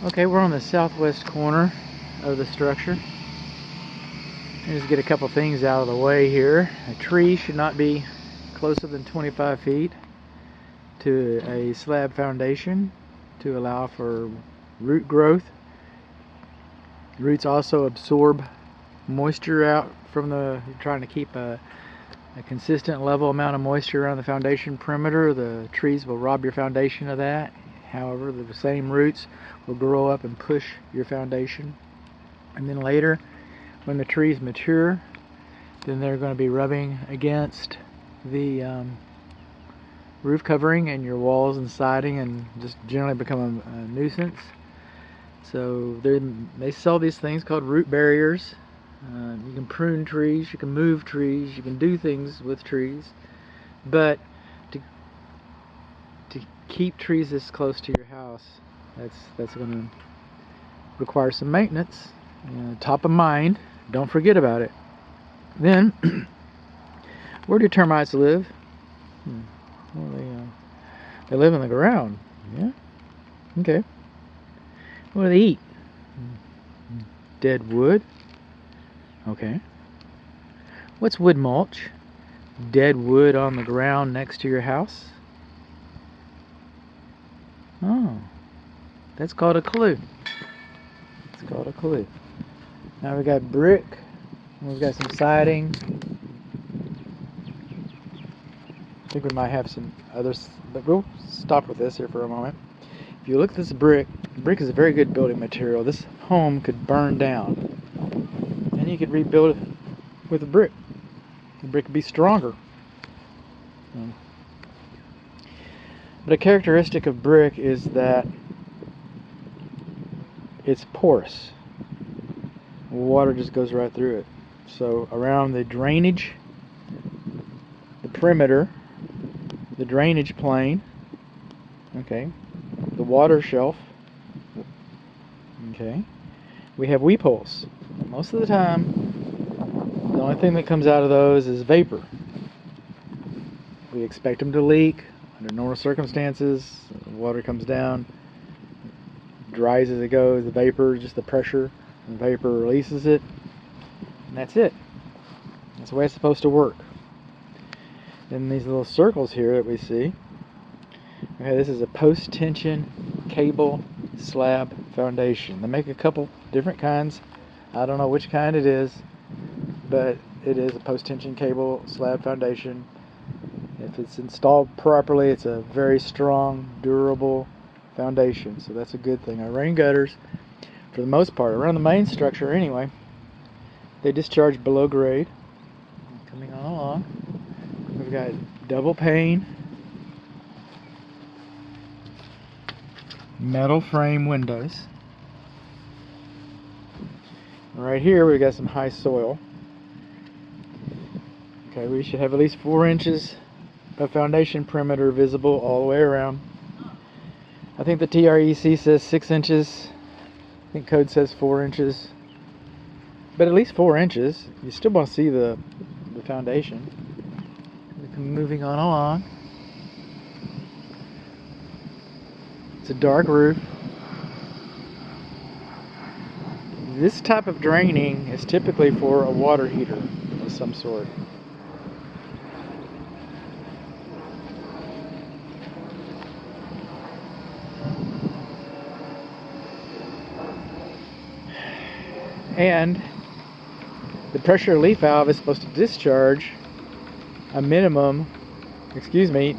Okay, we're on the southwest corner of the structure. Let's get a couple things out of the way here. A tree should not be closer than 25 feet to a slab foundation to allow for root growth. Roots also absorb moisture out from you're trying to keep a consistent level amount of moisture around the foundation perimeter. The trees will rob your foundation of that. However, the same roots will grow up and push your foundation. And then later, when the trees mature, then they're going to be rubbing against the roof covering and your walls and siding and just generally become a nuisance. So they sell these things called root barriers. You can prune trees, you can move trees, you can do things with trees, but to keep trees this close to your house, that's going to require some maintenance. Top of mind, don't forget about it. Then, where do termites live? Well, they live in the ground. Yeah. Okay. What do they eat? Dead wood. Okay. What's wood mulch? Dead wood on the ground next to your house. Oh, that's called a clue. It's called a clue. Now we got brick. We've got some siding. I think we might have some others, but we'll stop with this here for a moment. If you look at this brick is a very good building material. This home could burn down, and you could rebuild it with a brick. The brick could be stronger. But a characteristic of brick is that it's porous. Water just goes right through it. So around the drainage, the perimeter, the drainage plane, okay, the water shelf, okay, we have weep holes. Most of the time, the only thing that comes out of those is vapor. We expect them to leak under normal circumstances. The water comes down, dries as it goes. The vapor, just the pressure, the vapor releases it, and that's it. That's the way it's supposed to work. Then these little circles here that we see. Okay, this is a post-tension cable slab foundation. They make a couple different kinds. I don't know which kind it is, but it is a post-tension cable slab foundation. If it's installed properly, it's a very strong, durable foundation. So that's a good thing. Our rain gutters, for the most part, around the main structure anyway, they discharge below grade. Coming on along, we've got double pane, metal frame windows. Right here we've got some high soil. Okay, we should have at least 4 inches of foundation perimeter visible all the way around. I think the TREC says 6 inches. I think code says 4 inches. But at least 4 inches. You still want to see the foundation. Moving on along. It's a dark roof. This type of draining is typically for a water heater of some sort. And the pressure relief valve is supposed to discharge a minimum,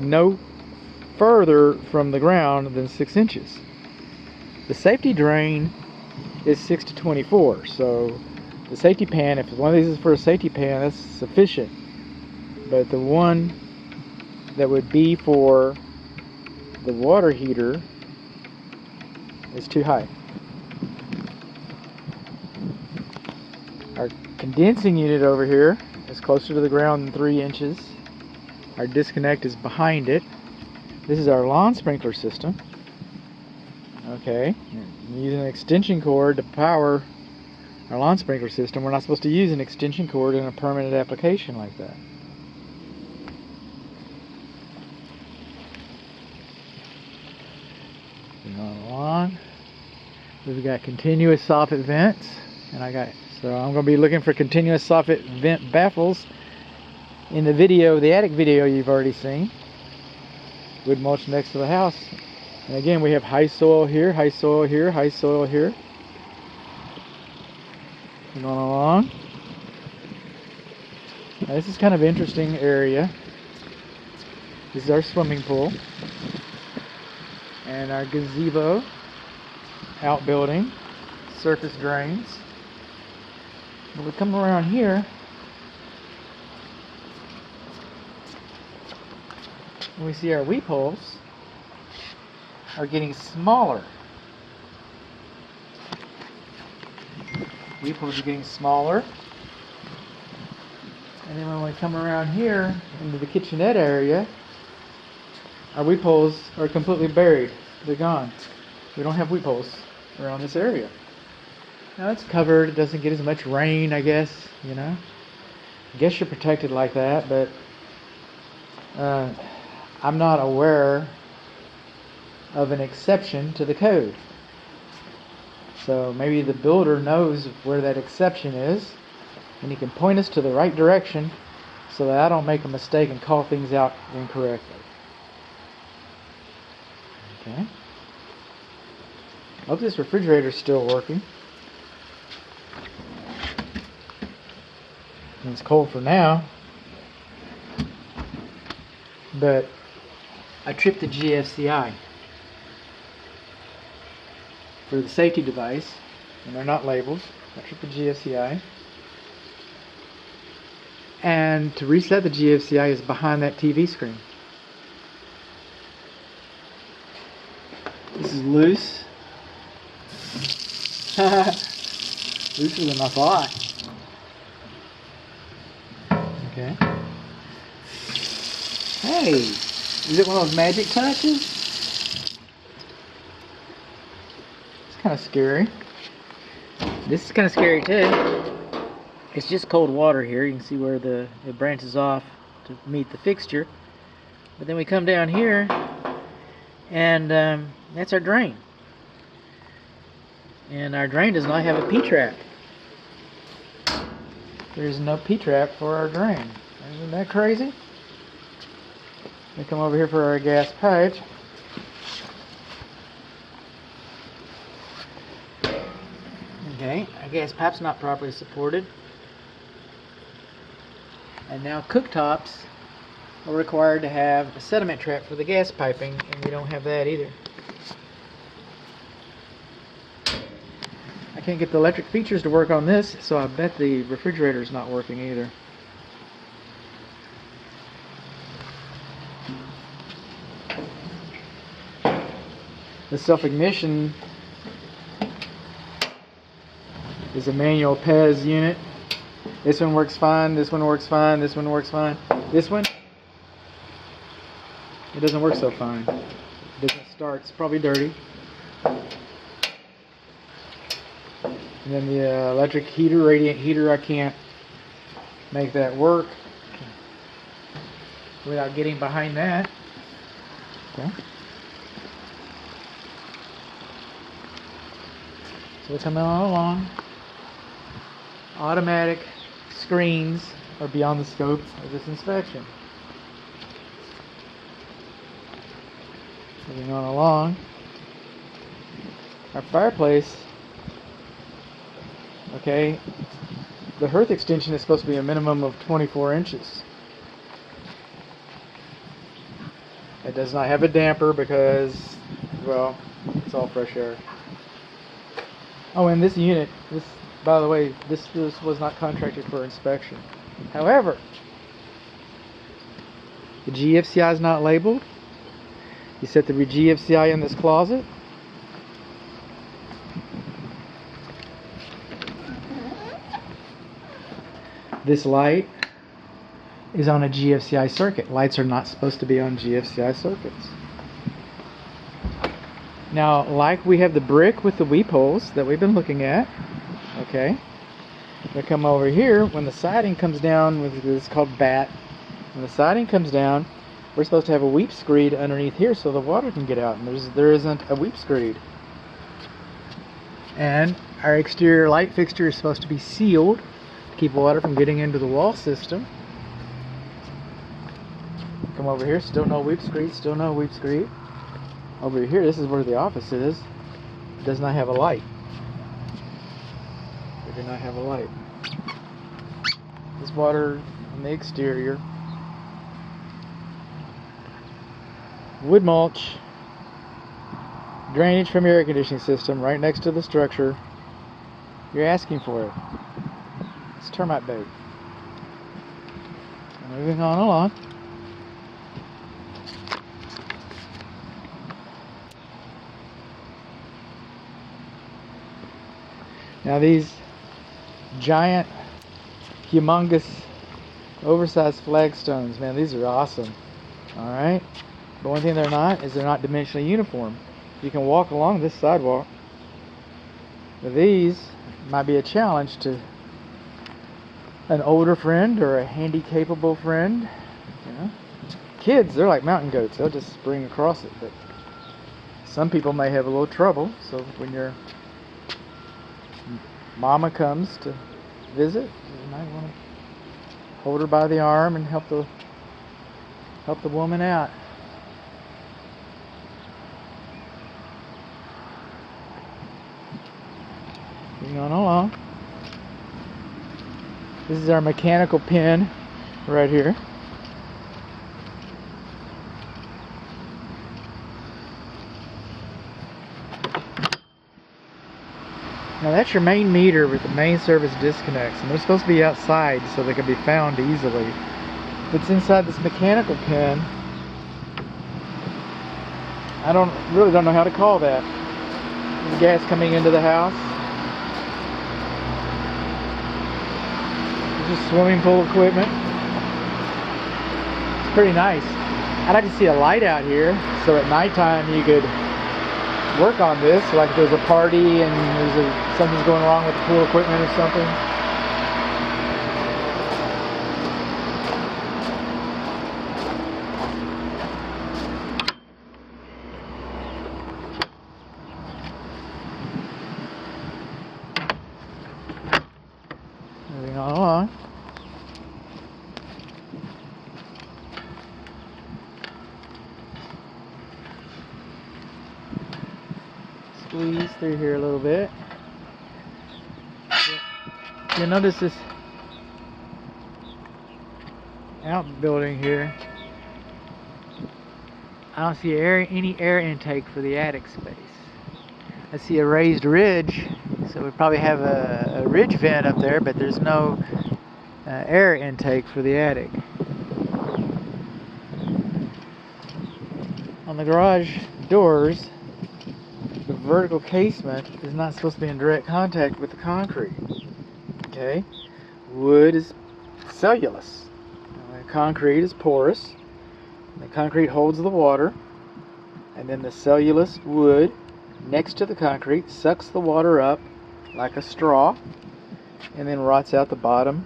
no further from the ground than 6 inches. The safety drain is 6 to 24, so the safety pan, if one of these is for a safety pan, that's sufficient. But the one that would be for the water heater is too high. Our condensing unit over here is closer to the ground than 3 inches. Our disconnect is behind it. This is our lawn sprinkler system. Okay, I'm using an extension cord to power our lawn sprinkler system. We're not supposed to use an extension cord in a permanent application like that. Moving on along. We've got continuous soffit vents, and so I'm going to be looking for continuous soffit vent baffles in the video, the attic video you've already seen. Wood mulch next to the house. And again, we have high soil here, high soil here, high soil here. Going along. Now, this is kind of an interesting area. This is our swimming pool and our gazebo, outbuilding, surface drains. When we come around here, we see our weep holes are getting smaller. Weep holes are getting smaller. And then when we come around here into the kitchenette area, our weep holes are completely buried. They're gone. We don't have weep holes around this area. Now it's covered. It doesn't get as much rain, I guess, you know. I guess you're protected like that, but I'm not aware of an exception to the code. So maybe the builder knows where that exception is, and he can point us to the right direction so that I don't make a mistake and call things out incorrectly. Okay. I hope this refrigerator is still working. It's cold for now, but I tripped the GFCI for the safety device, and they're not labeled. I tripped the GFCI. And to reset the GFCI is behind that TV screen. This is loose. Looser than I thought. Okay. Hey, is it one of those magic touches? It's kind of scary. This is kind of scary too. It's just cold water here. You can see where it branches off to meet the fixture. But then we come down here, and that's our drain. And our drain does not have a P-trap. There's no P-trap for our drain. Isn't that crazy? We come over here for our gas pipe. Okay, our gas pipe's not properly supported. And now cooktops are required to have a sediment trap for the gas piping, and we don't have that either. I can't get the electric features to work on this, so I bet the refrigerator is not working either. The self-ignition is a manual PEZ unit. This one works fine, this one works fine, this one works fine. This one, it doesn't work so fine. It doesn't start, it's probably dirty. And then the electric heater, radiant heater, I can't make that work without getting behind that. Okay. So we're coming on along. Automatic screens are beyond the scope of this inspection. Moving on along. Our fireplace, okay, the hearth extension is supposed to be a minimum of 24 inches. It does not have a damper because, well, it's all fresh air. Oh, and this unit, by the way, this was not contracted for inspection. However, the GFCI is not labeled. You set the GFCI in this closet. This light is on a GFCI circuit. Lights are not supposed to be on GFCI circuits. Now, like we have the brick with the weep holes that we've been looking at, okay, we come over here, when the siding comes down, with this is called bat, when the siding comes down, we're supposed to have a weep screed underneath here so the water can get out, and there isn't a weep screed. And our exterior light fixture is supposed to be sealed to keep water from getting into the wall system. Come over here, still no weep screed, still no weep screed. Over here, this is where the office is. It does not have a light. We do not have a light. This water on the exterior. Wood mulch. Drainage from your air conditioning system right next to the structure. You're asking for it. It's termite bait. Moving on along. Now these giant, humongous, oversized flagstones, man, these are awesome. Alright? The one thing they're not is they're not dimensionally uniform. You can walk along this sidewalk, but these might be a challenge to an older friend or a handy-capable friend. You know? Kids, they're like mountain goats. They'll just spring across it, but some people may have a little trouble, so when your mama comes to visit, you might want to hold her by the arm and help the woman out. Moving on along. This is our mechanical pin right here. Now that's your main meter with the main service disconnects, and they're supposed to be outside so they can be found easily. If it's inside this mechanical pin, I really don't know how to call that. There's gas coming into the house. There's a swimming pool equipment. It's pretty nice. I'd like to see a light out here so at nighttime you could work on this, like if there's a party and something's going wrong with the pool equipment or something. Moving on along. Squeeze through here a little bit. You'll notice this outbuilding here. I don't see any air intake for the attic space. I see a raised ridge, so we probably have a ridge vent up there, but there's no air intake for the attic. On the garage doors, the vertical casement is not supposed to be in direct contact with the concrete. Okay? Wood is cellulose. The concrete is porous. The concrete holds the water, and then the cellulose wood next to the concrete sucks the water up like a straw and then rots out the bottom.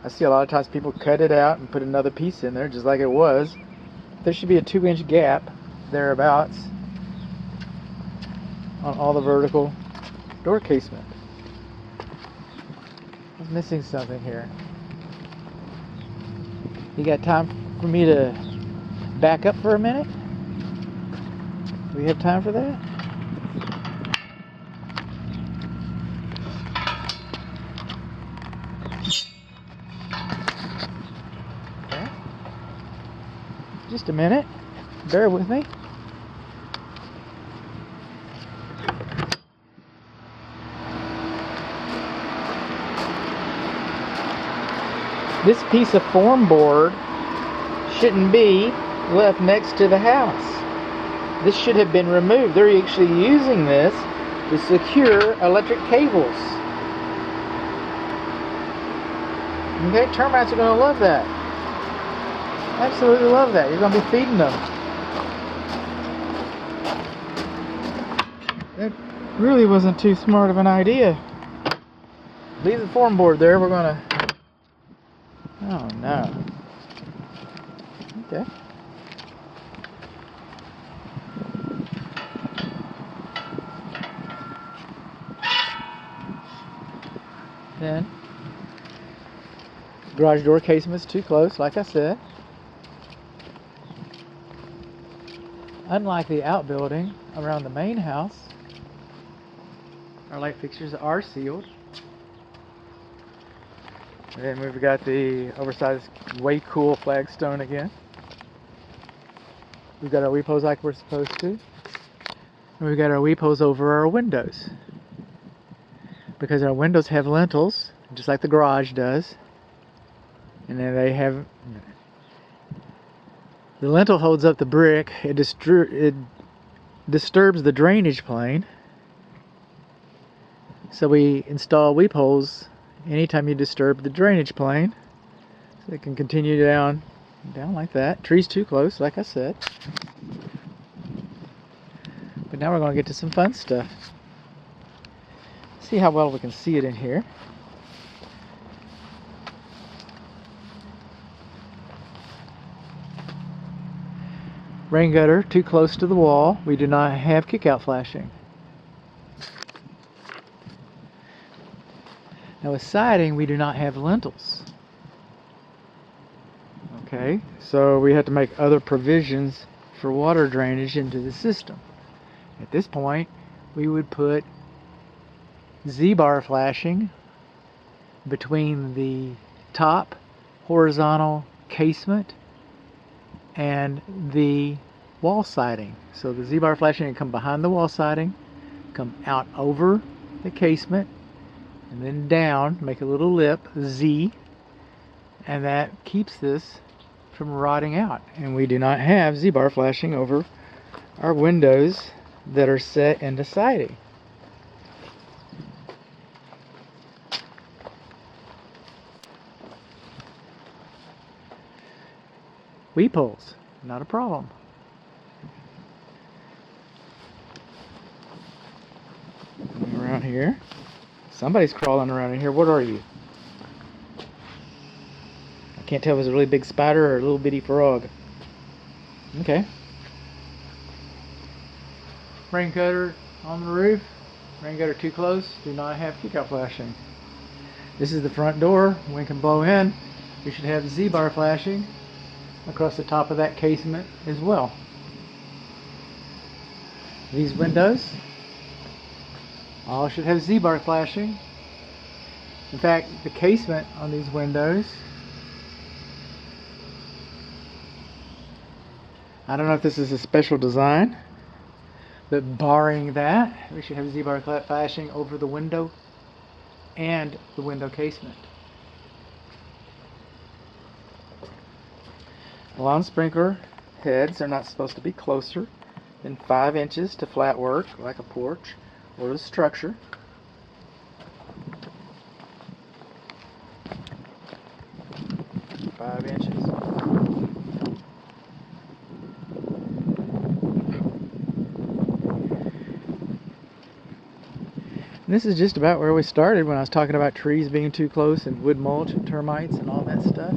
I see a lot of times people cut it out and put another piece in there just like it was. There should be a 2-inch gap thereabouts on all the vertical door casement. I'm missing something here. You got time for me to back up for a minute? Do we have time for that? Okay. Just a minute. Bear with me. This piece of form board shouldn't be left next to the house. This should have been removed. They're actually using this to secure electric cables. Okay, termites are going to love that. Absolutely love that. You're going to be feeding them. That really wasn't too smart of an idea. Leave the form board there. We're going to... Oh no. Okay. Then, garage door casement's too close, like I said. Unlike the outbuilding around the main house, our light fixtures are sealed. And then we've got the oversized way cool flagstone again. We've got our weep holes like we're supposed to. And we've got our weep holes over our windows. Because our windows have lintels, just like the garage does. And then they have... The lintel holds up the brick. It disturbs the drainage plane. So we install weep holes anytime you disturb the drainage plane. So it can continue down like that. Trees too close, like I said. But now we're going to get to some fun stuff. See how well we can see it in here. Rain gutter too close to the wall. We do not have kick-out flashing. Now with siding, we do not have lintels. Okay, so we have to make other provisions for water drainage into the system. At this point, we would put Z-bar flashing between the top horizontal casement and the wall siding. So the Z-bar flashing can come behind the wall siding, come out over the casement, and then down, make a little lip, Z, and that keeps this from rotting out. And we do not have Z-bar flashing over our windows that are set into siding. Weep holes, not a problem. Around here. Somebody's crawling around in here. What are you? I can't tell if it's a really big spider or a little bitty frog. Okay. Rain gutter on the roof. Rain gutter too close. Do not have kick-out flashing. This is the front door. Wind can blow in. We should have Z-bar flashing across the top of that casement as well. These windows all should have Z-bar flashing. In fact, the casement on these windows, I don't know if this is a special design, but barring that, we should have Z-bar flashing over the window and the window casement. Lawn sprinkler heads are not supposed to be closer than 5 inches to flat work, like a porch or the structure. Five inches. And this is just about where we started when I was talking about trees being too close and wood mulch and termites and all that stuff.